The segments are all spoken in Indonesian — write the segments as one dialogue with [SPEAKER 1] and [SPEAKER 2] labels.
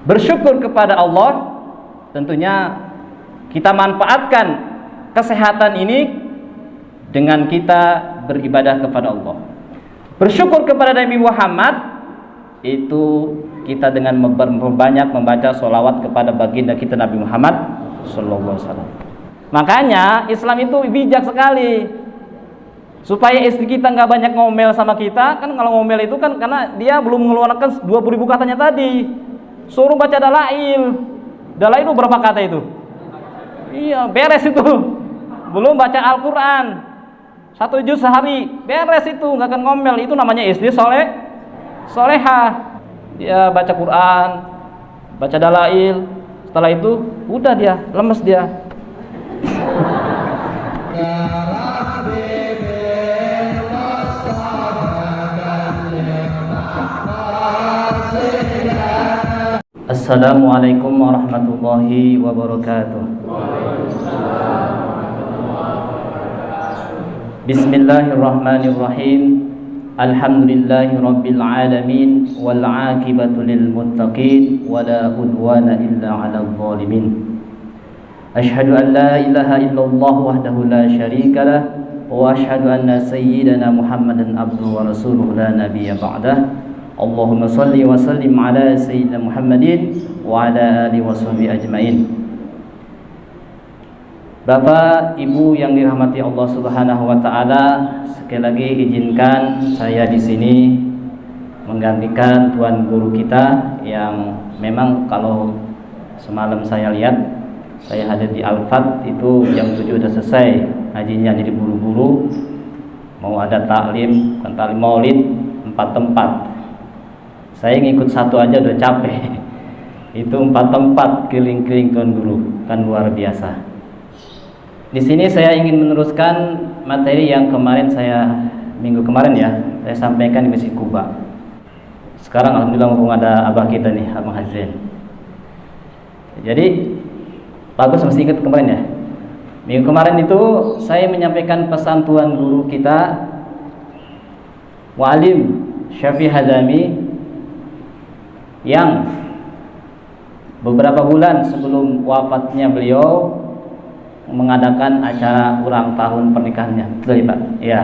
[SPEAKER 1] bersyukur kepada Allah, tentunya kita manfaatkan kesehatan ini dengan kita beribadah kepada Allah. Bersyukur kepada Nabi Muhammad itu kita dengan memperbanyak membaca sholawat kepada baginda kita Nabi Muhammad sallallahu alaihi wasallam. Makanya Islam itu bijak sekali supaya istri kita nggak banyak ngomel sama kita. Kan kalau ngomel itu kan karena dia belum mengeluarkan 20.000 katanya tadi. Suruh baca dalail. Dalail itu berapa kata itu? Iya, beres itu. Belum baca Al-Quran 1 juz sehari, beres itu, nggak akan ngomel. Itu namanya istri solehah. Dia baca Quran, baca dalail, setelah itu udah dia lemes dia. Assalamualaikum warahmatullahi wabarakatuh. Bismillahirrahmanirrahim. Alhamdulillahi rabbil alamin wal 'aqibatu lil muttaqin wala udwana illa 'alal zalimin. Asyhadu an la ilaha illallah wahdahu la syarika lah wa asyhadu anna sayyidana Muhammadan abduhu wa rasuluhu la nabiyya ba'dah. Allahumma salli wa sallim ala sayyidina Muhammadin wa ala alihi washabihi ajmain. Bapak, Ibu yang dirahmati Allah Subhanahu wa taala, sekali lagi izinkan saya di sini menggantikan tuan guru kita yang memang kalau semalam saya lihat, saya hadir di Al-Fat itu jam 7 udah selesai ngajinya, jadi buru-buru mau ada taklim, taklim maulid 4 tempat. Saya ngikut 1 aja udah capek. Itu 4 tempat keliling-keliling tuan guru, kan luar biasa. Di sini saya ingin meneruskan materi yang kemarin minggu kemarin saya sampaikan di Masjid Kuba. Sekarang alhamdulillah mumpung ada abah kita nih, Abang Hazin. Jadi bagus, mesti ingat kemarin ya. Minggu kemarin itu saya menyampaikan pesan tuan guru kita Mu'alim Syafi'i Hadami yang beberapa bulan sebelum wafatnya beliau mengadakan acara ulang tahun pernikahannya. Betul ya Pak? Ya.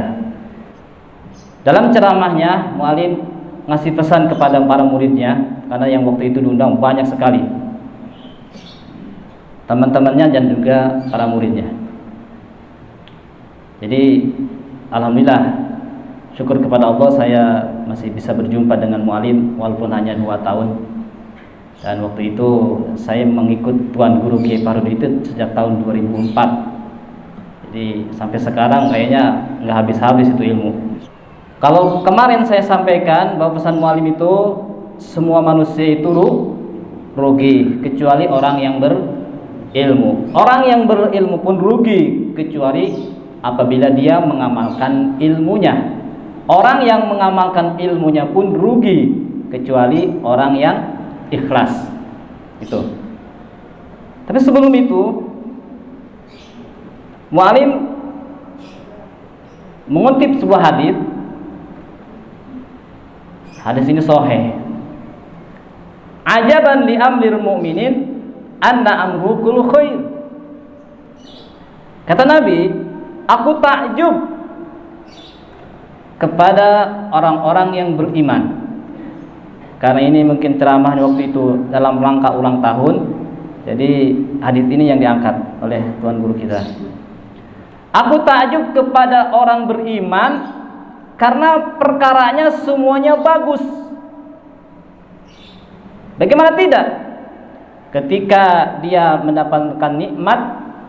[SPEAKER 1] Dalam ceramahnya Mu'alim ngasih pesan kepada para muridnya, karena yang waktu itu diundang banyak sekali teman-temannya dan juga para muridnya. Jadi alhamdulillah, syukur kepada Allah saya masih bisa berjumpa dengan Mu'alim walaupun hanya 2 tahun. Dan waktu itu saya mengikut tuan guru Kiai Farudi itu sejak tahun 2004. Jadi sampai sekarang kayaknya nggak habis-habis itu ilmu. Kalau kemarin saya sampaikan bahwa pesan Mu'alim itu semua manusia itu rugi kecuali orang yang berilmu. Orang yang berilmu pun rugi kecuali apabila dia mengamalkan ilmunya. Orang yang mengamalkan ilmunya pun rugi kecuali orang yang ikhlas. Itu. Tapi sebelum itu Mu'alim mengutip sebuah hadis. Hadis ini sahih. Ajaban li amlir mu'minin anna amru kullu khair. Kata Nabi, aku takjub kepada orang-orang yang beriman. Karena ini mungkin ceramah waktu itu dalam rangka ulang tahun, jadi hadis ini yang diangkat oleh tuan guru kita. Aku takjub kepada orang beriman karena perkaranya semuanya bagus. Bagaimana tidak? Ketika dia mendapatkan nikmat,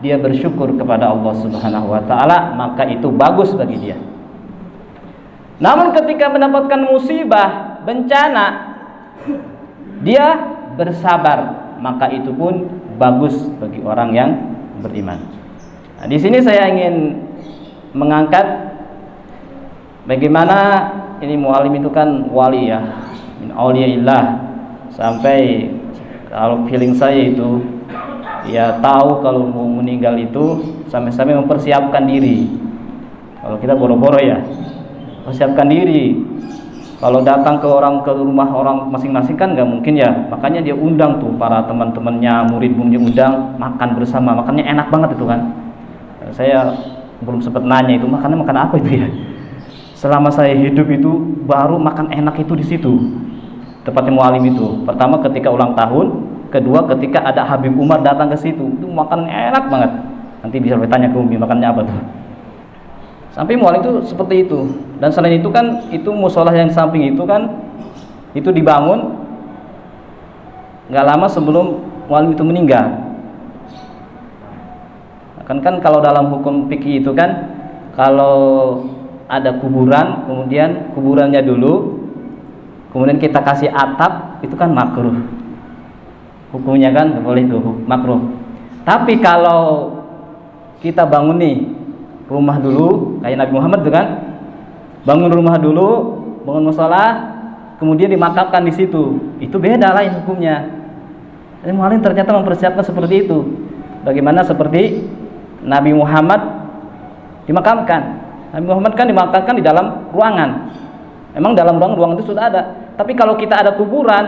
[SPEAKER 1] dia bersyukur kepada Allah Subhanahu wa taala, maka itu bagus bagi dia. Namun ketika mendapatkan musibah, bencana, dia bersabar, maka itu pun bagus bagi orang yang beriman. Nah, di sini saya ingin mengangkat bagaimana ini Mu'alim itu kan wali ya, min auliyaillah, sampai kalau feeling saya itu ya tahu kalau mau meninggal itu sampai-sampai mempersiapkan diri. Kalau kita boro-boro ya, persiapkan diri. Kalau datang ke rumah orang masing-masing kan nggak mungkin ya. Makanya dia undang tuh para teman-temannya, murid-muridnya, undang makan bersama. Makannya enak banget itu kan. Saya belum sempat nanya itu makan apa itu ya. Selama saya hidup itu baru makan enak itu di situ. Tepatnya mualim itu. Pertama ketika ulang tahun, kedua ketika ada Habib Umar datang ke situ. Itu makan enak banget. Nanti bisa bertanya ke Umi makannya apa tuh. Sampai mualim itu seperti itu. Dan selain itu kan itu musola yang di samping itu kan itu dibangun nggak lama sebelum mualim itu meninggal. Kan kalau dalam hukum fikih itu kan kalau ada kuburan, kemudian kuburannya dulu, kemudian kita kasih atap, itu kan makruh. Hukumnya kan nggak boleh itu makruh. Tapi kalau kita bangun nih rumah dulu, kayak Nabi Muhammad itu kan, bangun rumah dulu, bangun mushola, kemudian dimakamkan di situ, itu beda lain hukumnya. Jadi mualim ternyata mempersiapkan seperti itu. Bagaimana seperti Nabi Muhammad dimakamkan. Nabi Muhammad kan dimakamkan di dalam ruangan. Memang dalam ruangan itu sudah ada. Tapi kalau kita ada kuburan,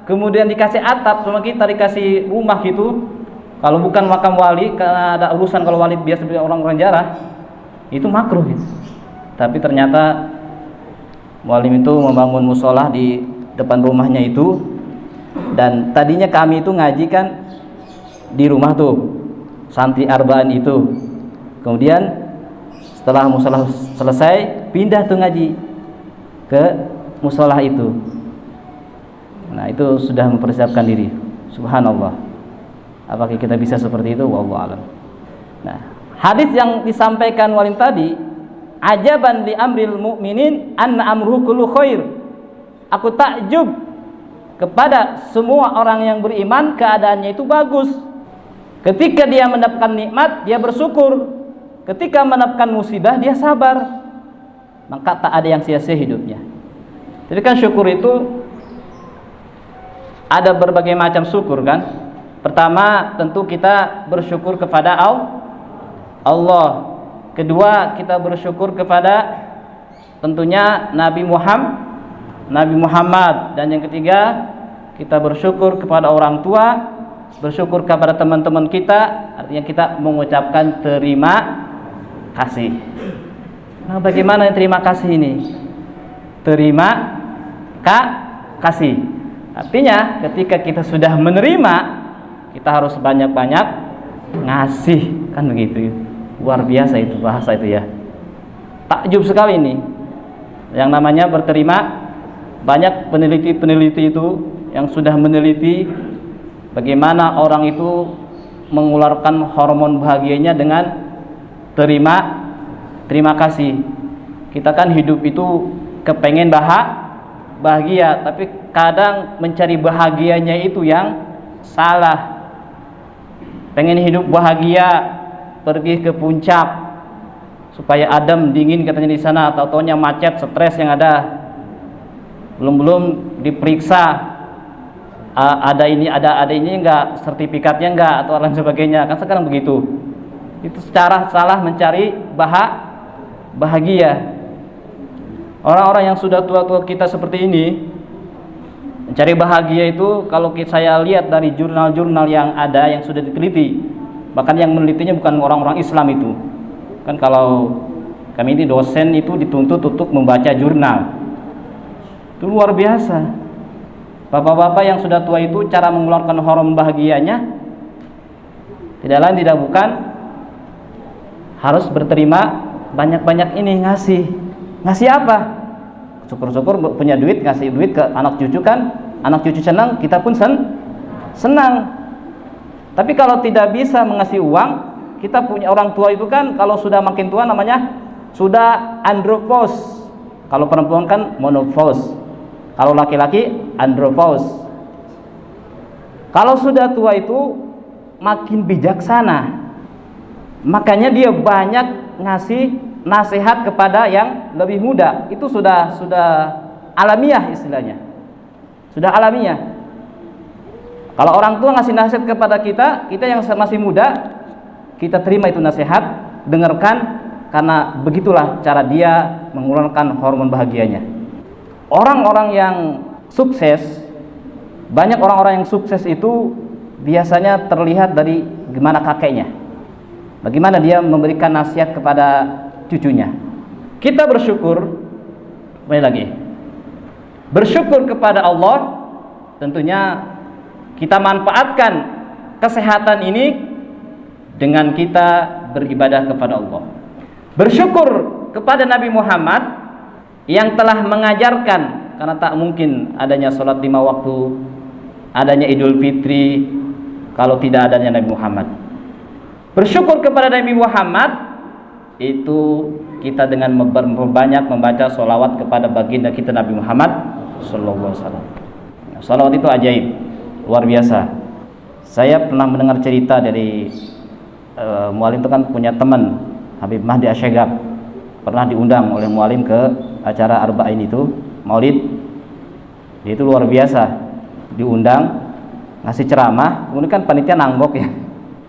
[SPEAKER 1] kemudian dikasih atap sama kita, dikasih rumah gitu, kalau bukan makam wali, karena ada urusan kalau wali biasa orang-orang jarah, itu makruh gitu. Tapi ternyata mualim itu membangun musola di depan rumahnya itu. Dan tadinya kami itu ngaji kan di rumah tuh, santri arba'in itu. Kemudian setelah musola selesai, pindah tuh ngaji ke musola itu. Nah itu sudah mempersiapkan diri. Subhanallah. Apakah kita bisa seperti itu? Wallahu a'lam. Nah, hadis yang disampaikan walim tadi, ajaban li amril mu'minin anna amruhu kullu khair. Aku takjub kepada semua orang yang beriman, keadaannya itu bagus. Ketika dia mendapatkan nikmat, dia bersyukur. Ketika mendapatkan musibah, dia sabar. Maka tak ada yang sia-sia hidupnya. Jadi kan syukur itu ada berbagai macam syukur kan. Pertama tentu kita bersyukur kepada Allah. Kedua kita bersyukur kepada tentunya Nabi Muhammad. Dan yang ketiga kita bersyukur kepada orang tua, bersyukur kepada teman-teman kita. Artinya kita mengucapkan terima kasih. Nah bagaimana terima kasih ini? Terima kasih. Artinya ketika kita sudah menerima, kita harus banyak-banyak ngasih, kan begitu. Luar biasa itu bahasa itu ya. Takjub sekali ini. Yang namanya berterima. Banyak peneliti-peneliti itu yang sudah meneliti bagaimana orang itu mengeluarkan hormon bahagianya dengan terima kasih. Kita kan hidup itu kepengen bahagia, tapi kadang mencari bahagianya itu yang salah. Pengen hidup bahagia, pergi ke puncak supaya adem dingin katanya di sana, atau taunya macet, stres yang ada. Belum diperiksa ada ini enggak, sertifikatnya enggak, atau lain sebagainya. Kan sekarang begitu. Itu secara salah mencari bahagia. Orang-orang yang sudah tua-tua kita seperti ini mencari bahagia itu, kalau saya lihat dari jurnal-jurnal yang ada yang sudah diteliti, bahkan yang menelitinya bukan orang-orang Islam itu. Kan kalau kami ini dosen itu dituntut untuk membaca jurnal. Itu luar biasa. Bapak-bapak yang sudah tua itu cara mengeluarkan hormon bahagianya tidak lain tidak bukan harus berterima banyak-banyak ini, ngasih apa? Syukur-syukur punya duit, ngasih duit ke anak cucu kan, anak cucu senang, kita pun senang. Tapi kalau tidak bisa mengasih uang, kita punya orang tua itu kan kalau sudah makin tua namanya sudah andropause. Kalau perempuan kan monopause. Kalau laki-laki andropause. Kalau sudah tua itu makin bijaksana. Makanya dia banyak ngasih nasihat kepada yang lebih muda. Itu sudah alamiah istilahnya. Sudah alamiah. Kalau orang tua ngasih nasihat kepada kita yang masih muda, kita terima itu nasihat, dengarkan, karena begitulah cara dia mengeluarkan hormon bahagianya. Orang-orang yang sukses, banyak orang-orang yang sukses itu biasanya terlihat dari gimana kakeknya, bagaimana dia memberikan nasihat kepada cucunya. Kita bersyukur, kembali lagi, bersyukur kepada Allah. Tentunya kita manfaatkan kesehatan ini dengan kita beribadah kepada Allah. Bersyukur kepada Nabi Muhammad yang telah mengajarkan, karena tak mungkin adanya sholat 5 waktu, adanya Idul Fitri kalau tidak adanya Nabi Muhammad. Bersyukur kepada Nabi Muhammad itu kita dengan memperbanyak membaca sholawat kepada baginda kita Nabi Muhammad Sallallahu Alaihi Wasallam. Sholawat itu ajaib, luar biasa. Saya pernah mendengar cerita dari mualim itu kan punya teman, Habib Mahdi Asyegab, pernah diundang oleh mualim ke acara Arba'in itu, Maulid. Dia itu luar biasa, diundang ngasih ceramah, kemudian kan panitia nanggok ya.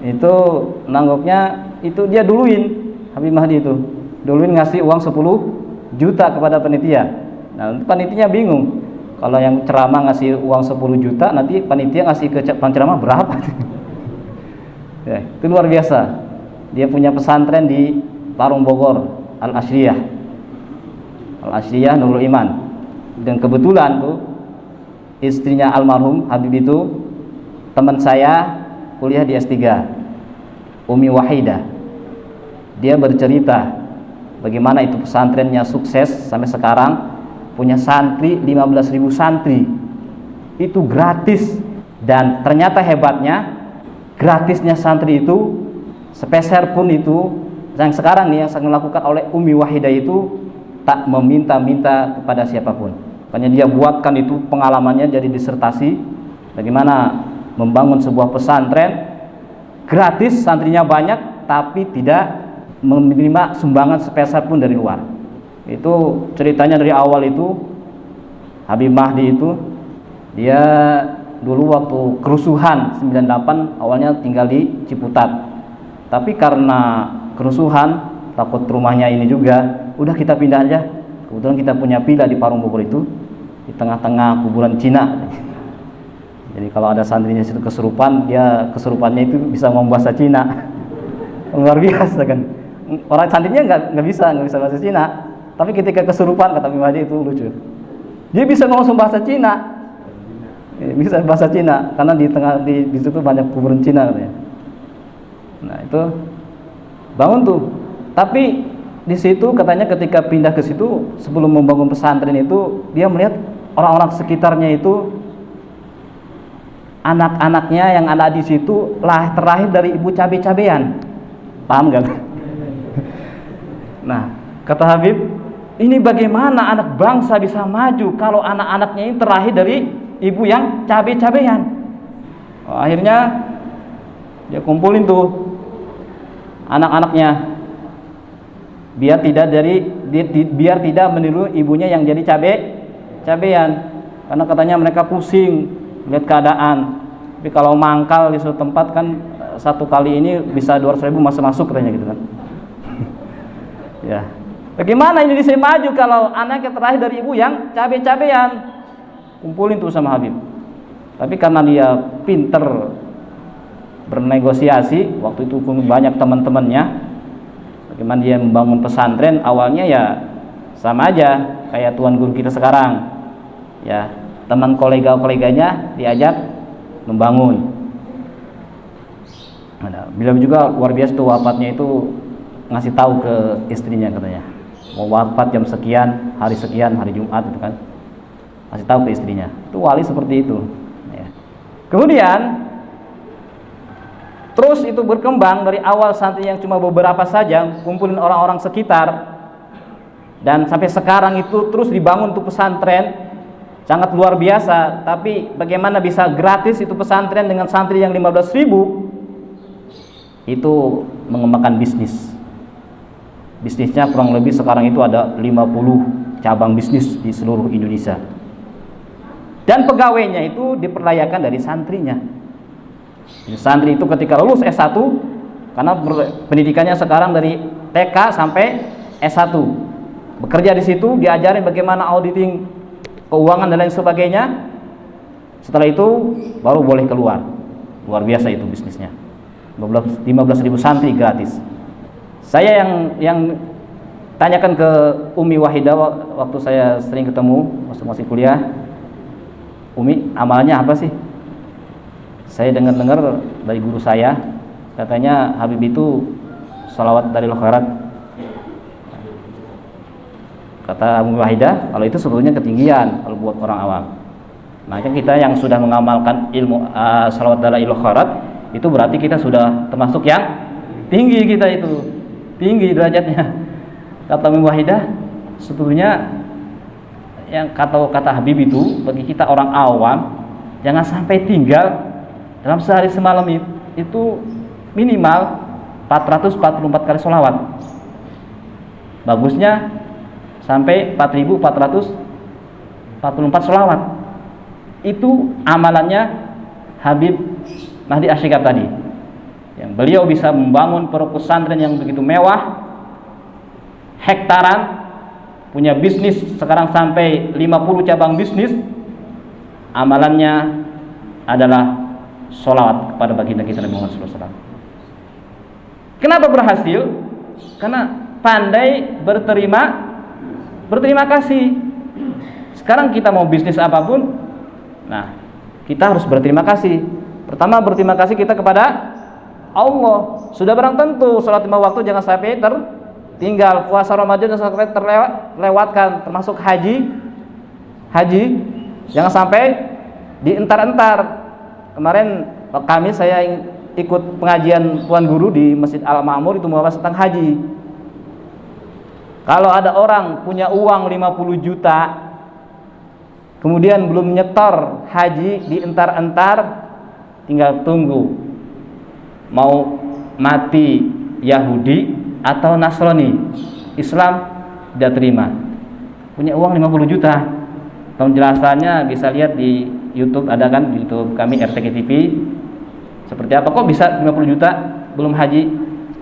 [SPEAKER 1] Itu nanggoknya itu dia duluin, Habib Mahdi itu duluin ngasih uang 10 juta kepada panitia. Nah, panitianya bingung, kalau yang ceramah ngasih uang 10 juta, nanti panitia ngasih ke penceramah berapa? Ya, itu luar biasa. Dia punya pesantren di Parung Bogor, Al-Ashriyah Nurul Iman. Dan kebetulan tuh istrinya almarhum Habib itu teman saya kuliah di S3, Umi Wahidah. Dia bercerita bagaimana itu pesantrennya sukses sampai sekarang, punya santri 15.000 santri, itu gratis. Dan ternyata hebatnya, gratisnya santri itu sepeser pun itu yang sekarang nih yang sedang dilakukan oleh Umi Wahidah itu tak meminta-minta kepada siapapun. Makanya dia buatkan itu pengalamannya jadi disertasi bagaimana membangun sebuah pesantren gratis, santrinya banyak tapi tidak menerima sumbangan sepeser pun dari luar. Itu ceritanya dari awal itu. Habib Mahdi itu dia dulu waktu kerusuhan 98 awalnya tinggal di Ciputat, tapi karena kerusuhan takut rumahnya ini juga, udah kita pindah aja. Kebetulan kita punya villa di Parung Bogor itu di tengah-tengah kuburan Cina. Jadi kalau ada santrinya situ kesurupan, dia kesurupannya itu bisa ngomong bahasa Cina. Luar biasa kan. Orang santrinya nggak bisa bahasa Cina, tapi ketika kesurupan kata Habib Mahdi itu lucu. Dia bisa ngomong bahasa Cina. Bisa bahasa Cina karena di situ banyak kuburan Cina katanya. Nah, itu bangun tuh. Tapi di situ katanya ketika pindah ke situ sebelum membangun pesantren itu dia melihat orang-orang sekitarnya itu anak-anaknya yang ada di situ terlahir dari ibu cabe-cabean. Paham gak? Nah, kata Habib, ini bagaimana anak bangsa bisa maju kalau anak-anaknya ini terlahir dari ibu yang cabe-cabean? Akhirnya dia kumpulin tuh anak-anaknya biar tidak meniru ibunya yang jadi cabean, karena katanya mereka pusing lihat keadaan. Tapi kalau mangkal di suatu tempat kan satu kali ini bisa 200.000 masuk katanya gitu kan. Ya, bagaimana ini bisa maju kalau anaknya terlahir dari ibu yang cabe-cabean? Kumpulin tuh sama Habib. Tapi karena dia pinter bernegosiasi, waktu itu pun banyak teman-temannya, bagaimana dia membangun pesantren awalnya ya sama aja kayak tuan guru kita sekarang. Ya, teman kolega-koleganya diajak membangun. Nah, beliau juga luar biasa tuh wafatnya itu ngasih tahu ke istrinya katanya mau wafat jam sekian, hari Jumat itu kan, ngasih tahu ke istrinya. Itu wali seperti itu ya. Kemudian terus itu berkembang dari awal santri yang cuma beberapa saja, kumpulin orang-orang sekitar, dan sampai sekarang itu terus dibangun tuh pesantren sangat luar biasa. Tapi bagaimana bisa gratis itu pesantren dengan santri yang 15.000? Itu mengembangkan bisnisnya kurang lebih sekarang itu ada 50 cabang bisnis di seluruh Indonesia, dan pegawainya itu diperdayakan dari santrinya. Santri itu ketika lulus S1, karena pendidikannya sekarang dari TK sampai S1, bekerja di situ, diajarin bagaimana auditing keuangan dan lain sebagainya. Setelah itu baru boleh keluar. Luar biasa itu bisnisnya. 15.000 santri gratis. Saya yang tanyakan ke Umi Wahidah waktu saya sering ketemu masih kuliah. Umi, amalannya apa sih? Saya dengar dari guru saya, katanya Habib itu sholawat dari khairat. Kata Umi Wahidah, kalau itu sebetulnya ketinggian kalau buat orang awam. Maka kita yang sudah mengamalkan ilmu sholawat dari khairat, itu berarti kita sudah termasuk yang tinggi, kita itu tinggi derajatnya. Kata Umi Wahidah, sebetulnya yang kata Habib itu bagi kita orang awam, jangan sampai tinggal dalam sehari semalam itu minimal 444 kali sholawat. Bagusnya sampai 4.444 sholawat. Itu amalannya Habib Mahdi Asyikab tadi. Yang beliau bisa membangun pondok pesantren yang begitu mewah, hektaran, punya bisnis sekarang sampai 50 cabang bisnis. Amalannya adalah sholawat kepada baginda kita Nabi Muhammad SAW. Kenapa berhasil? Karena pandai berterima kasih. Sekarang kita mau bisnis apapun, nah kita harus berterima kasih. Pertama, berterima kasih kita kepada Allah. Sudah barang tentu sholat 5 waktu jangan sampai tertinggal, puasa Ramadan jangan sampai terlewatkan, termasuk haji jangan sampai dientar-entar. Kemarin kami saya ikut pengajian Tuan Guru di Masjid Al-Ma'mur, itu membahas tentang haji. Kalau ada orang punya uang 50 juta kemudian belum nyetor haji, dientar-entar, tinggal tunggu mau mati Yahudi atau Nasrani, Islam tidak terima. Punya uang 50 juta. Penjelasannya bisa lihat di YouTube, ada kan di YouTube kami RTK TV. Seperti apa kok bisa 50 juta belum haji,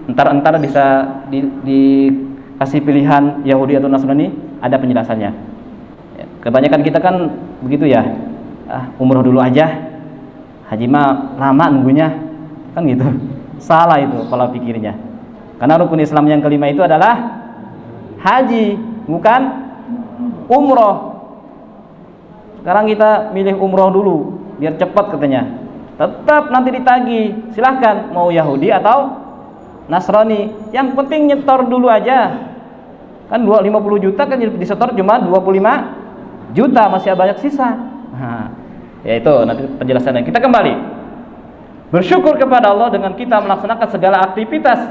[SPEAKER 1] entar-entar bisa dikasih pilihan Yahudi atau Nasrani, ada penjelasannya. Kebanyakan kita kan begitu ya, umroh dulu aja, haji mah lama nunggunya, kan gitu. Salah itu pola pikirnya. Karena rukun Islam yang kelima itu adalah haji, bukan umroh. Sekarang kita milih umroh dulu biar cepat katanya. Tetap nanti ditagih. Silahkan mau Yahudi atau Nasrani. Yang penting nyetor dulu aja. Kan 50 juta kan disetor cuma 25 juta, masih banyak sisa. Nah, ya itu nanti penjelasannya. Kita kembali. Bersyukur kepada Allah dengan kita melaksanakan segala aktivitas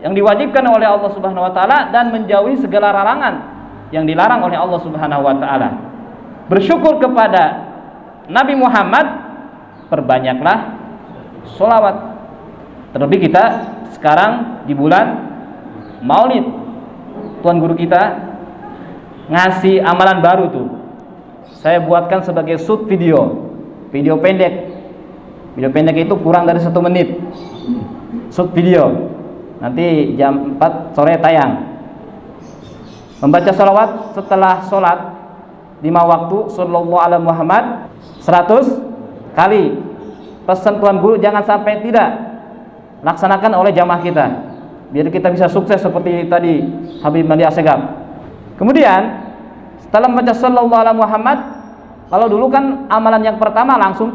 [SPEAKER 1] yang diwajibkan oleh Allah Subhanahu wa taala dan menjauhi segala larangan yang dilarang oleh Allah Subhanahu wa taala. Bersyukur kepada Nabi Muhammad, perbanyaklah sholawat. Terlebih kita sekarang di bulan Maulid, Tuan Guru kita ngasih amalan baru tuh. Saya buatkan sebagai shoot video pendek. Video pendek itu kurang dari 1 menit. Shoot video. Nanti jam 4 sore tayang. Membaca sholawat setelah sholat 5 waktu, sallallahu alaihi Muhammad 100 kali. Pesan Tuan Guru jangan sampai tidak laksanakan oleh jamaah kita, biar kita bisa sukses seperti tadi Habib Mahdi Asyikab. Kemudian setelah membaca sallallahu alaihi Muhammad, kalau dulu kan amalan yang pertama langsung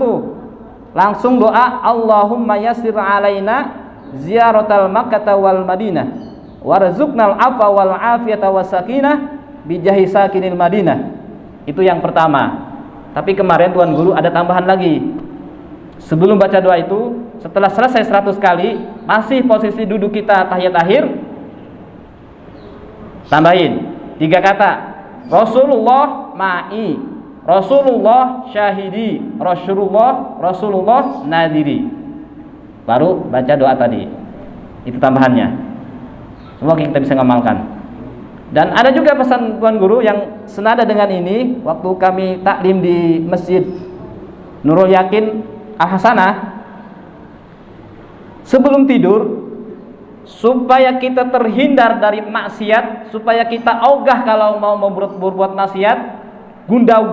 [SPEAKER 1] doa, Allahumma yassir alaina ziyaratal Makkah wal Madinah warzuqnal afa wal afiyata wasakinah bijahi sakinil Madinah. Itu yang pertama. Tapi kemarin Tuan Guru ada tambahan lagi. Sebelum baca doa itu, setelah selesai 100 kali, masih posisi duduk kita tahiyat akhir, tambahin 3 kata, Rasulullah ma'i, Rasulullah syahidi, Rasulullah nadiri. Baru baca doa tadi. Itu tambahannya. Semoga kita bisa ngamalkan. Dan ada juga pesan Tuan Guru yang senada dengan ini, waktu kami taklim di Masjid Nurul Yakin Al-Hasanah, sebelum tidur, supaya kita terhindar dari maksiat, supaya kita ogah kalau mau berbuat maksiat, gundau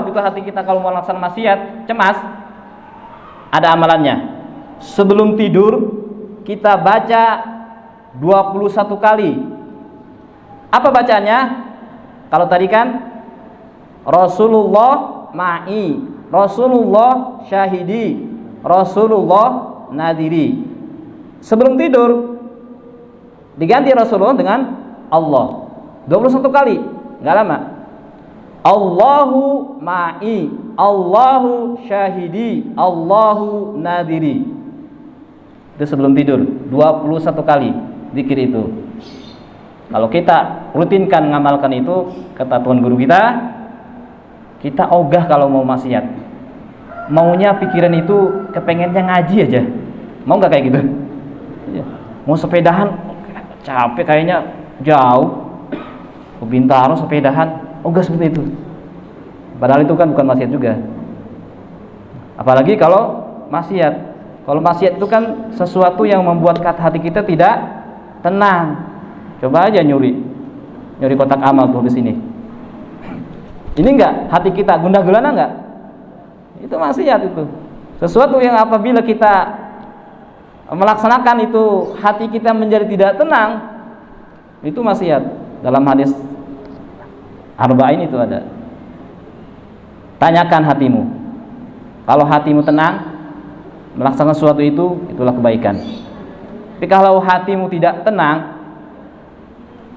[SPEAKER 1] gitu hati kita kalau mau melaksanakan maksiat, cemas. Ada amalannya. Sebelum tidur kita baca 21 kali. Apa bacaannya? Kalau tadi kan Rasulullah ma'i, Rasulullah syahidi, Rasulullah nadiri. Sebelum tidur diganti Rasulullah dengan Allah 21 kali, nggak lama. Allahu ma'i, Allahu syahidi, Allahu nadiri. Itu sebelum tidur 21 kali zikir itu. Kalau kita rutinkan ngamalkan itu, kata tuan guru kita ogah kalau mau maksiat. Maunya pikiran itu kepengennya ngaji aja. Mau nggak kayak gitu? Mau sepedahan, capek kayaknya jauh. Ke Bintaro sepedahan, ogah seperti itu. Padahal itu kan bukan maksiat juga. Apalagi kalau maksiat. Kalau maksiat itu kan sesuatu yang membuat hati kita tidak tenang. Coba aja nyuri kotak amal tuh di sini. Ini enggak hati kita gundah gulana enggak? Itu maksiat itu. Sesuatu yang apabila kita melaksanakan itu hati kita menjadi tidak tenang, itu maksiat. Dalam hadis Arba'in itu ada. Tanyakan hatimu. Kalau hatimu tenang melaksanakan sesuatu itu, itulah kebaikan. Tapi kalau hatimu tidak tenang,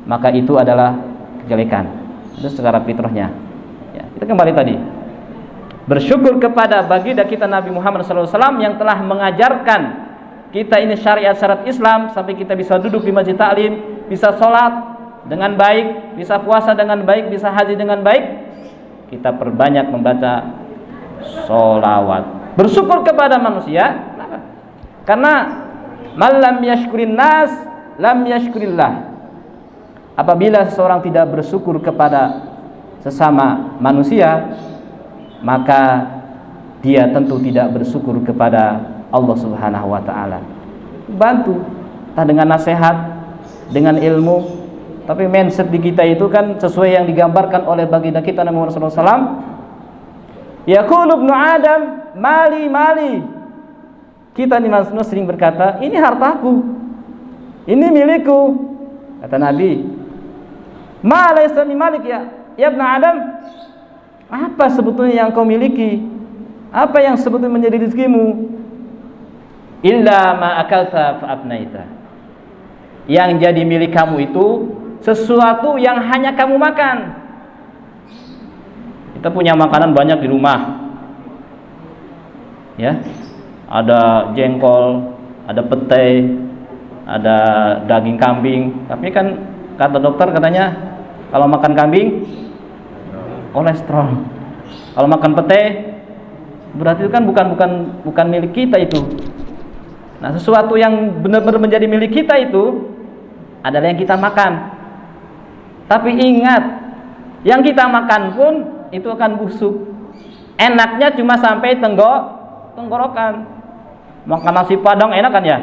[SPEAKER 1] maka itu adalah kejelekan. Itu secara fitrahnya. Ya, kita kembali tadi. Bersyukur kepada baginda kita Nabi Muhammad SAW yang telah mengajarkan kita ini syariat-syariat Islam sampai kita bisa duduk di masjid taklim, bisa sholat dengan baik, bisa puasa dengan baik, bisa haji dengan baik. Kita perbanyak membaca sholawat. Bersyukur kepada manusia. Karena malam yashkurin nas lam yashkurillah. Apabila seseorang tidak bersyukur kepada sesama manusia, maka dia tentu tidak bersyukur kepada Allah Subhanahu wa taala. Bantu entah dengan nasihat, dengan ilmu, tapi mindset di kita itu kan sesuai yang digambarkan oleh baginda kita Nabi Muhammad SAW. Yaqulu ibnu Adam, mali mali. Kita di manusia sering berkata, ini hartaku, ini milikku. Kata Nabi, ma laysa min malik ya ibnu Adam. Apa sebetulnya yang kau miliki? Apa yang sebetulnya menjadi rezekimu? Illa ma akalta fa afnaita. Yang jadi milik kamu itu sesuatu yang hanya kamu makan. Kita punya makanan banyak di rumah. Ya. Ada jengkol, ada pete, ada daging kambing. Tapi kan kata dokter katanya kalau makan kambing kolesterol. Kalau makan pete berarti itu kan bukan milik kita itu. Nah, sesuatu yang benar-benar menjadi milik kita itu adalah yang kita makan. Tapi ingat, yang kita makan pun itu akan busuk. Enaknya cuma sampai tenggorokan. Makan nasi padang enak kan ya?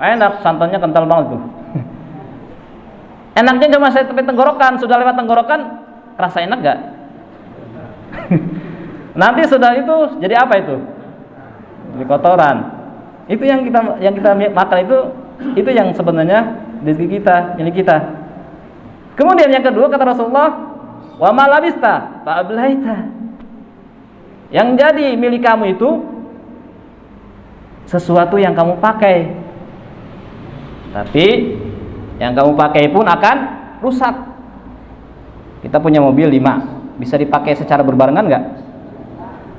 [SPEAKER 1] Enak, santannya kental banget tuh. Enaknya cuma sampai tenggorokan. Sudah lewat tenggorokan, rasa enak gak? Nanti sudah itu jadi apa itu? Jadi kotoran. Itu yang kita makan itu yang sebenarnya rezeki kita, milik kita. Kemudian yang kedua kata Rasulullah, wa ma labista fa ablaita. Yang jadi milik kamu itu sesuatu yang kamu pakai. Tapi yang kamu pakai pun akan rusak. Kita punya mobil 5, bisa dipakai secara berbarengan enggak?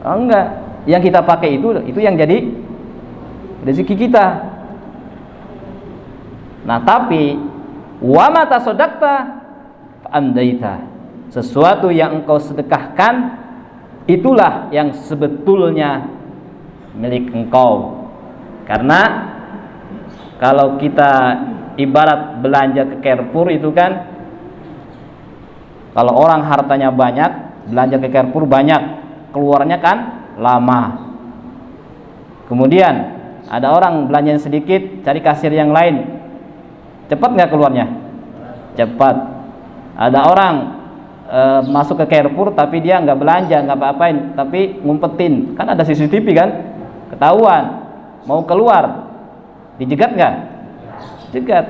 [SPEAKER 1] Oh, enggak. Yang kita pakai itu yang jadi rezeki kita. Nah, tapi wa ma tasaddaqta fa amdaita. Sesuatu yang engkau sedekahkan itulah yang sebetulnya milik engkau. Karena kalau kita ibarat belanja ke Carrefour itu kan, kalau orang hartanya banyak, belanja ke Carrefour banyak, keluarnya kan lama. Kemudian ada orang belanja sedikit, cari kasir yang lain, cepat nggak keluarnya? Cepat. Ada orang masuk ke Carrefour tapi dia nggak belanja, nggak apa-apain, tapi ngumpetin. Kan ada CCTV kan, ketahuan. Mau keluar, dijegat nggak? Jegat.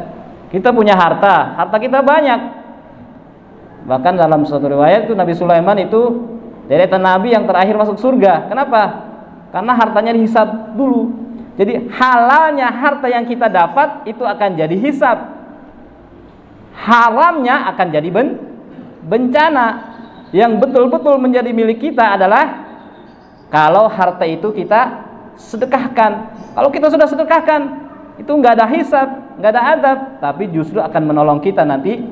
[SPEAKER 1] Kita punya harta kita banyak. Bahkan dalam suatu riwayat itu Nabi Sulaiman itu deretan Nabi yang terakhir masuk surga. Kenapa? Karena hartanya dihisab dulu. Jadi halalnya harta yang kita dapat itu akan jadi hisab, haramnya akan jadi bencana. Yang betul-betul menjadi milik kita adalah kalau harta itu kita sedekahkan. Kalau kita sudah sedekahkan, itu nggak ada hisab, nggak ada adab, tapi justru akan menolong kita nanti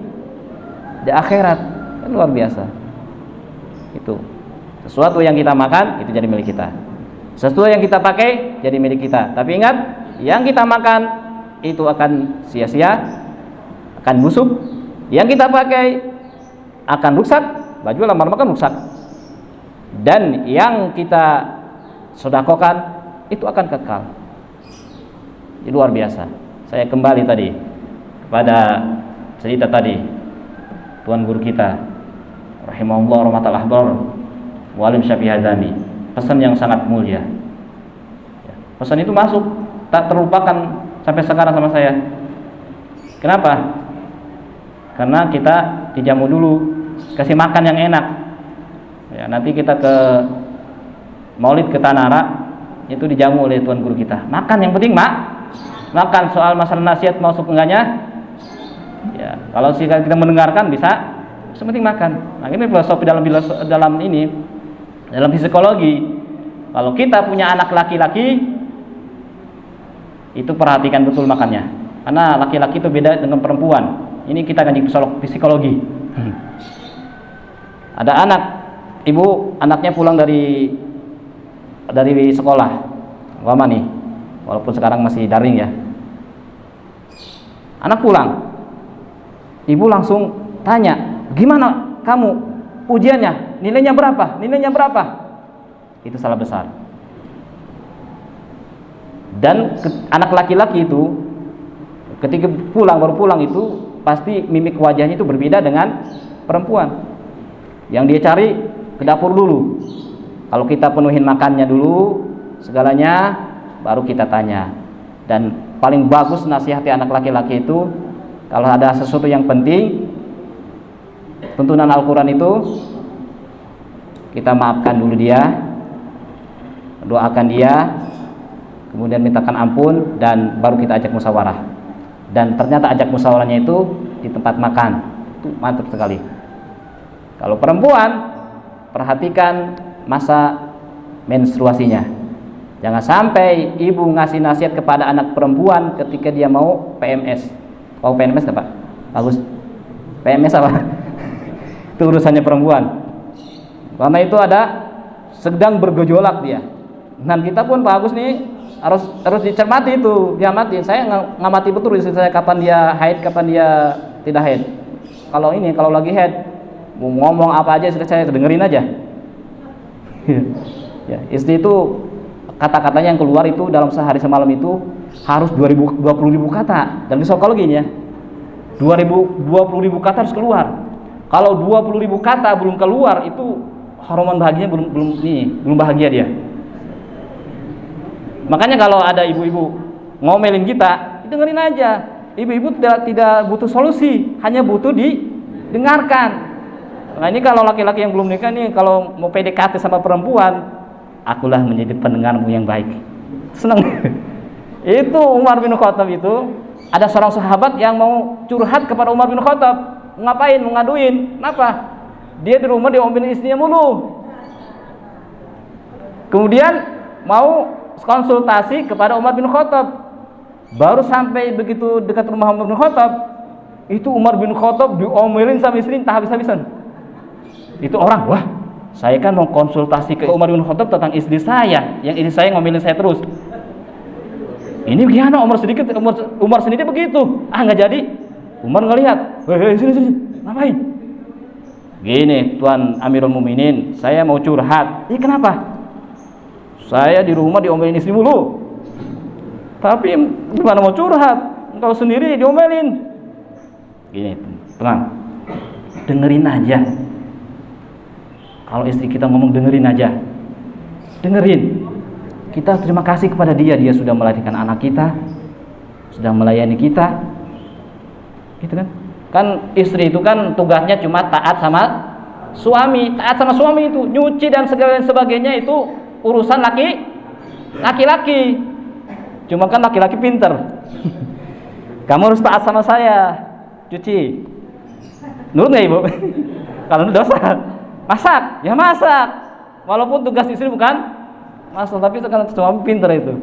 [SPEAKER 1] di akhirat. Kan luar biasa. Itu sesuatu yang kita makan itu jadi milik kita, sesuatu yang kita pakai jadi milik kita. Tapi ingat, yang kita makan itu akan sia-sia, akan busuk. Yang kita pakai akan rusak, baju lama-lama kan rusak. Dan yang kita sedekahkan itu akan kekal. Ini luar biasa. Saya kembali tadi kepada cerita tadi Tuan guru kita rahimahullah rahmatal ahbar Walim Syafi'i Hadzami, pesan yang sangat mulia. Pesan itu masuk, tak terlupakan sampai sekarang sama saya. Kenapa? Karena kita dijamu dulu, kasih makan yang enak. Ya, nanti kita ke Maulid ke Tanara, itu dijamu oleh tuan guru kita. Makan yang penting, makan. Soal masalah nasihat masuk enggaknya, ya kalau kita mendengarkan bisa, penting makan. Nah, ini filosofi dalam psikologi. Kalau kita punya anak laki-laki, itu perhatikan betul makannya. Karena laki-laki itu beda dengan perempuan. Ini kita ngaji psikologi. Ada ibu anaknya pulang dari sekolah, lama nih, walaupun sekarang masih daring ya. Anak pulang, ibu langsung tanya, gimana kamu ujiannya, nilainya berapa? Itu salah besar. Dan anak laki-laki itu ketika baru pulang itu pasti mimik wajahnya itu berbeda dengan perempuan. Yang dia cari ke dapur dulu. Kalau kita penuhin makannya dulu, segalanya, baru kita tanya. Dan paling bagus nasihati anak laki-laki itu, kalau ada sesuatu yang penting, tuntunan Al-Quran itu, kita maafkan dulu dia, doakan dia, kemudian mintakan ampun, dan baru kita ajak musyawarah. Dan ternyata ajak musyawarahnya itu di tempat makan. Itu mantap sekali. Kalau perempuan, perhatikan masa menstruasinya. Jangan sampai ibu ngasih nasihat kepada anak perempuan ketika dia mau PMS. Mau PMS apa? Bagus. PMS apa? Itu urusannya perempuan. Karena itu ada sedang bergejolak dia. Dan kita pun Pak Agus nih harus dicermati itu, diamati. Saya ngamati betul istri saya kapan dia haid, kapan dia tidak haid. Kalau lagi haid, mau ngomong apa aja saya dengerin aja. Ya, istri itu kata-katanya yang keluar itu dalam sehari semalam itu harus 20.000 kata. Dan psikologinya 20.000 kata harus keluar. Kalau 20.000 kata belum keluar, itu hormon bahagianya belum bahagia dia. Makanya kalau ada ibu-ibu ngomelin kita, dengerin aja. Ibu-ibu tidak butuh solusi, hanya butuh didengarkan. Nah, ini kalau laki-laki yang belum nikah nih, kalau mau PDKT sama perempuan, akulah menjadi pendengarmu yang baik. Senang. Itu Umar bin Khattab itu, ada seorang sahabat yang mau curhat kepada Umar bin Khattab. Ngapain? Mau ngaduin. Kenapa? Dia di rumah diomelin istrinya mulu. Kemudian mau konsultasi kepada Umar bin Khattab. Baru sampai begitu dekat rumah Umar bin Khattab, itu Umar bin Khattab diomelin sama istrinya tak habis-habisan. Itu orang, wah, saya kan mau konsultasi ke Umar bin Khattab tentang istri saya, yang istri saya ngomelin saya terus. Ini gimana Umar sendiri begitu? Nggak jadi. Umar ngelihat, sini, ngapain? Gini, Tuan Amirul Mukminin, saya mau curhat. Ini kenapa? Saya di rumah diomelin istri mulu. Tapi gimana mau curhat? Engkau sendiri diomelin. Gini, tenang. Dengerin aja. Kalau istri kita ngomong, dengerin aja, dengerin. Kita terima kasih kepada dia sudah melahirkan anak kita, sudah melayani kita, gitu kan? Kan istri itu kan tugasnya cuma taat sama suami, itu nyuci dan segala sebagainya itu urusan laki-laki. Cuma kan laki-laki pinter. Kamu harus taat sama saya, cuci. Nurut nggak ibu? Kalau dosa, masak, ya masak. Walaupun tugas istri bukan masak, tapi sekarang suami pinter itu.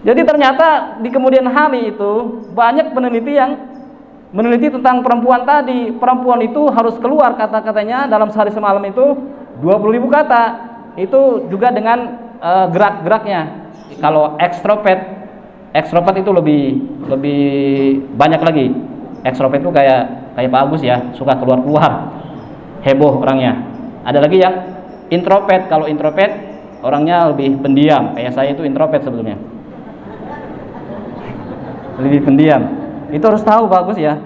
[SPEAKER 1] Jadi ternyata di kemudian hari itu banyak peneliti yang meneliti tentang perempuan tadi. Perempuan itu harus keluar kata-katanya dalam sehari semalam itu 20.000 kata. Itu juga dengan gerak-geraknya. Kalau ekstrovert itu lebih banyak lagi. Ekstrovert itu kayak Pak Agus ya, suka keluar-keluar, heboh orangnya. Ada lagi yang introvert. Kalau introvert orangnya lebih pendiam. Kayak saya itu introvert sebetulnya, lebih pendiam. Itu harus tahu Pak Agus ya.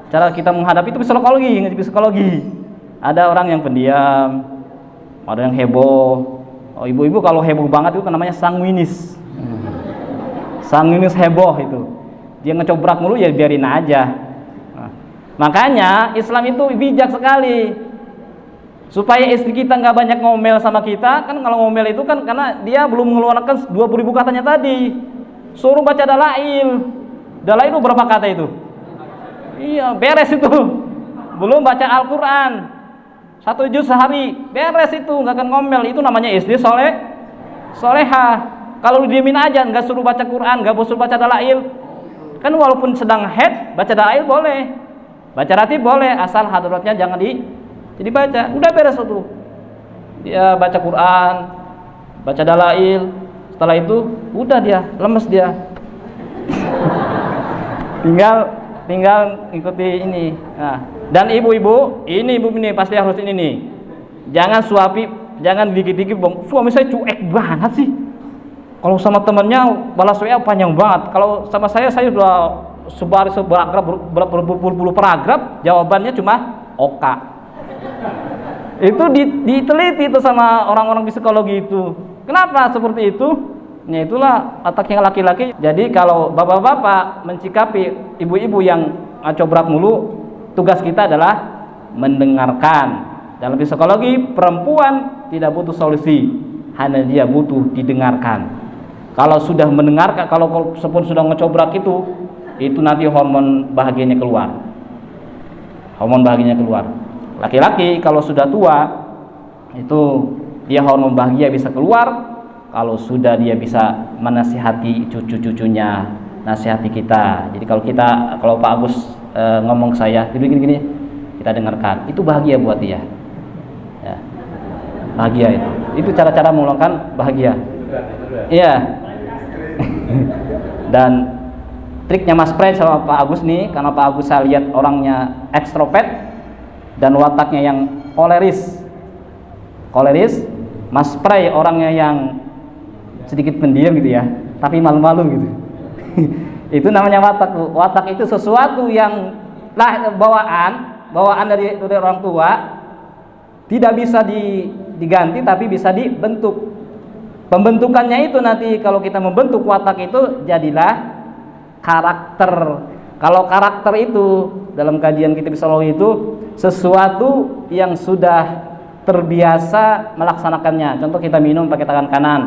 [SPEAKER 1] Cara kita menghadapi itu psikologi. Ada orang yang pendiam, ada yang heboh. Oh, ibu-ibu kalau heboh banget itu namanya sanguinis. Sanguinis heboh itu. Dia ngecobrak mulu ya biarin aja. Nah, makanya Islam itu bijak sekali. Supaya istri kita nggak banyak ngomel sama kita, kan kalau ngomel itu kan karena dia belum mengeluarkan 20.000 katanya tadi. Suruh baca dalail. Dalail itu berapa kata itu? Iya, beres itu. Belum baca Al-Quran 1 juz sehari, beres itu, nggak akan ngomel. Itu namanya istri solehah. Kalau didiemin aja, nggak suruh baca Quran, nggak suruh baca dalail, kan walaupun sedang haid, baca dalail boleh, baca ratib boleh, asal hadratnya jangan dibaca. Udah beres itu. Dia baca Quran, baca dalail, setelah itu udah dia lemes dia. tinggal ikuti ini. Nah, dan ibu-ibu ini pasti harus ini nih. Jangan dikit-dikit suami saya cuek banget sih. Kalau sama temannya balas WA panjang banget. Kalau sama saya sudah berpuluh paragraf, jawabannya cuma oka. Itu diteliti itu sama orang-orang psikologi itu. Kenapa seperti itu? Ya itulah otaknya laki-laki. Jadi kalau bapak-bapak mencikapi ibu-ibu yang cobrak mulu, tugas kita adalah mendengarkan. Dalam psikologi, perempuan tidak butuh solusi, hanya dia butuh didengarkan. Kalau sudah mendengarkan, kalau sudah ngecobrak itu nanti hormon bahagianya keluar. Laki-laki kalau sudah tua, itu dia hormon bahagia bisa keluar. Kalau sudah dia bisa menasihati cucu-cucunya, nasihati kita. Jadi kalau Pak Agus ngomong ke saya, gini, kita dengarkan. Itu bahagia buat dia. Ya. Bahagia itu. Itu cara-cara mengeluarkan bahagia. Iya. Dan triknya Mas Pray sama Pak Agus nih, karena Pak Agus saya lihat orangnya ekstrovert dan wataknya yang koleris. Mas Pray orangnya yang sedikit pendiam gitu ya, tapi malu-malu gitu. Itu namanya watak. Watak itu sesuatu yang bawaan dari orang tua, tidak bisa diganti tapi bisa dibentuk. Pembentukannya itu nanti kalau kita membentuk watak itu jadilah karakter. Kalau karakter itu dalam kajian kitab psikologi itu sesuatu yang sudah terbiasa melaksanakannya. Contoh kita minum pakai tangan kanan,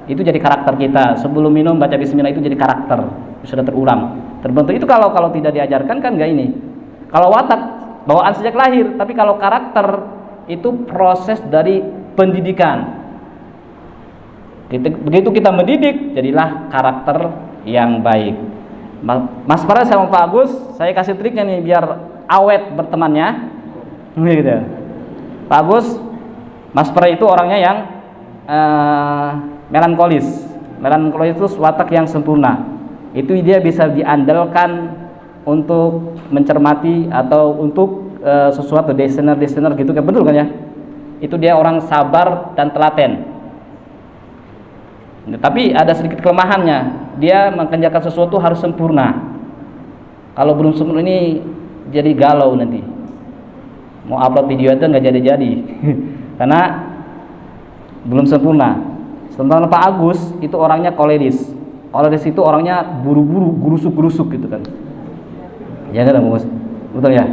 [SPEAKER 1] itu jadi karakter kita. Sebelum minum baca bismillah itu jadi karakter, sudah terulang, terbentuk. Itu kalau tidak diajarkan kan nggak ini. Kalau watak bawaan sejak lahir, tapi kalau karakter itu proses dari pendidikan. Begitu kita mendidik, jadilah karakter yang baik. Mas Farah sama Pak Agus, saya kasih triknya nih biar awet bertemannya. Gitu. Pak Agus, Mas Farah itu orangnya yang melankolis. Melankolis itu watak yang sempurna. Itu dia bisa diandalkan untuk mencermati atau untuk sesuatu desainer gitu kan, betul kan ya? Itu dia orang sabar dan telaten. Tapi ada sedikit kelemahannya, dia mengerjakan sesuatu harus sempurna. Kalau belum sempurna ini jadi galau nanti. Mau upload video itu nggak jadi. karena belum sempurna. Sementara Pak Agus itu orangnya koleris. Koleris itu orangnya buru-buru, gerusuk-gerusuk gitu kan. Ya kan, Bos? Betul ya.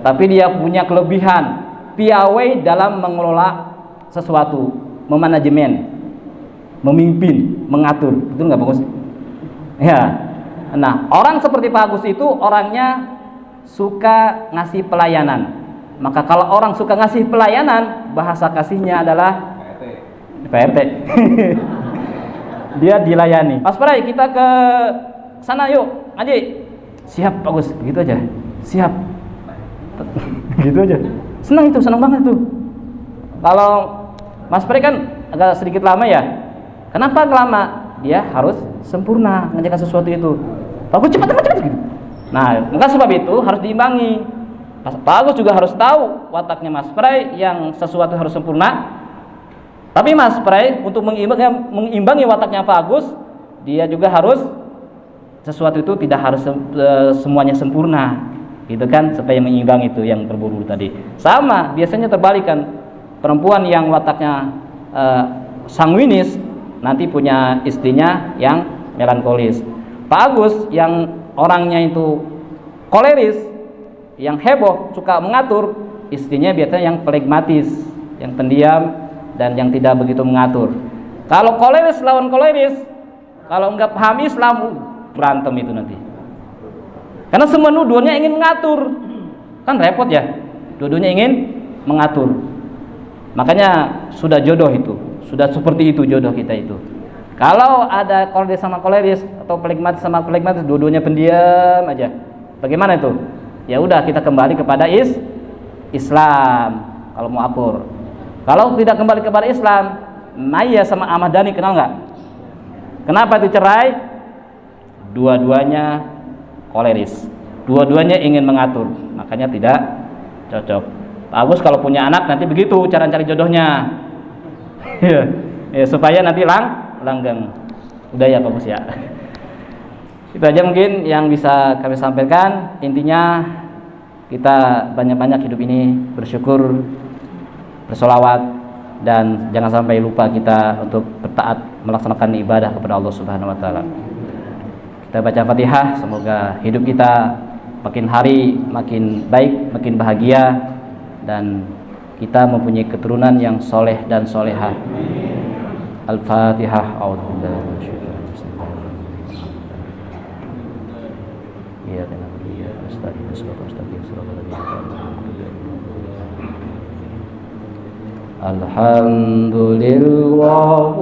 [SPEAKER 1] Tapi dia punya kelebihan, piawai dalam mengelola sesuatu, memanajemen, memimpin, mengatur. Betul nggak, Bos? Ya. Nah, orang seperti Pak Agus itu orangnya suka ngasih pelayanan. Maka kalau orang suka ngasih pelayanan, bahasa kasihnya adalah PRT. Dia dilayani. Mas Prai, kita ke sana yuk, ngaji. Siap, bagus. Begitu aja. Siap. Gitu aja. Senang itu, senang banget tuh. Kalau Mas Prai kan agak sedikit lama ya. Kenapa lama? Dia harus sempurna mengerjakan sesuatu itu. Bagus, cepat gitu. Nah, maka sebab itu harus diimbangi. Pak Agus juga harus tahu wataknya Mas Prai yang sesuatu harus sempurna. Tapi Mas Prai untuk mengimbangi wataknya Pak Agus, dia juga harus sesuatu itu tidak harus semuanya sempurna, gitu kan, supaya mengimbang itu yang berburu tadi. Sama, biasanya terbalikan. Perempuan yang wataknya sanguinis nanti punya istrinya yang melankolis. Pak Agus yang orangnya itu koleris, yang heboh, suka mengatur, istrinya biasanya yang flegmatis, yang pendiam dan yang tidak begitu mengatur. Kalau koleris lawan koleris, kalau enggak paham Islam, berantem itu nanti. Karena semua dua-duanya ingin mengatur, kan repot ya. Dua-duanya ingin mengatur. Makanya sudah jodoh itu, sudah seperti itu jodoh kita itu. Kalau ada koleris sama koleris atau flegmatis sama flegmatis, dua-duanya pendiam aja. Bagaimana itu? Ya udah, kita kembali kepada Islam kalau mau akur. Kalau tidak kembali kepada Islam, Maya sama Ahmad Dhani kenal nggak? Kenapa itu cerai? Dua-duanya koleris, dua-duanya ingin mengatur, makanya tidak cocok. Pak Agus kalau punya anak nanti begitu cara cari jodohnya, ya, supaya nanti langgeng. Udah ya Pak Agus ya. Itu aja mungkin yang bisa kami sampaikan. Intinya kita banyak-banyak hidup ini bersyukur, bersolawat, dan jangan sampai lupa kita untuk bertaat melaksanakan ibadah kepada Allah Subhanahu wa taala. Kita baca Fatihah, semoga hidup kita makin hari makin baik, makin bahagia, dan kita mempunyai keturunan yang soleh dan solehah. Al-Fatihah. Alhamdulillah.